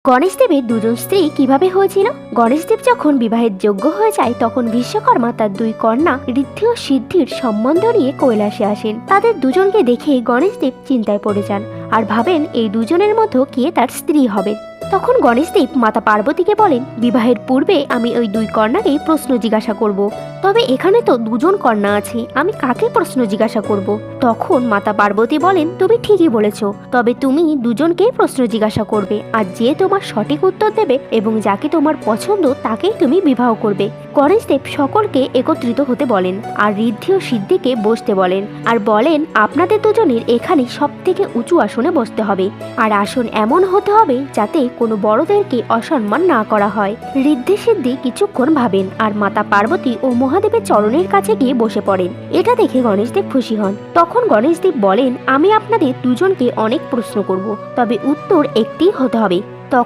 গণেশদেবের দুজন স্ত্রী কিভাবে হয়েছিল? গণেশদেব যখন বিবাহের যোগ্য হয়ে যায় তখন বিশ্বকর্মা তার দুই কন্যা ঋদ্ধি ও সিদ্ধির সম্বন্ধ নিয়ে কৈলাসে আসেন। তাদের দুজনকে দেখে গণেশদেব চিন্তায় পড়ে যান আর ভাবেন এই দুজনের মধ্যে কে তার স্ত্রী হবে। তখন গণেশদেব মাতা পার্বতীকে বলেন, বিবাহের পূর্বে আমি ওই দুই কন্যাকেই প্রশ্ন জিজ্ঞাসা করব। তবে এখানে তো দুজন কন্যা আছে, আমি কাকে প্রশ্ন জিজ্ঞাসা করব? তখন মাতা পার্বতী বলেন, তুমি ঠিকই বলেছ, তবে তুমি দুজনকেই প্রশ্ন জিজ্ঞাসা করবে, আর যে তোমার সঠিক উত্তর দেবে এবং যাকে তোমার পছন্দ তাকেই তুমি বিবাহ করবে। গণেশদেব সকলকে একত্রিত হতে বলেন আর ঋদ্ধি ও সিদ্ধিকে বসতে বলেন আর বলেন, আপনাদের দুজনের এখানে সব থেকে উঁচু আসনে বসতে হবে, আর আসন এমন হতে হবে যাতে কোনো বড়দেরকে অসম্মান না করা হয়। ঋদ্ধি সিদ্ধি কিছুক্ষণ ভাবেন আর মাতা পার্বতী ও মহাদেবের চরণের কাছে গিয়ে বসে পড়েন। এটা দেখে গণেশদেব খুশি হন। তখন গণেশদেব বলেন, আমি আপনাদের দুজনকে অনেক প্রশ্ন করব, তবে উত্তর একটি হতে হবে। তখন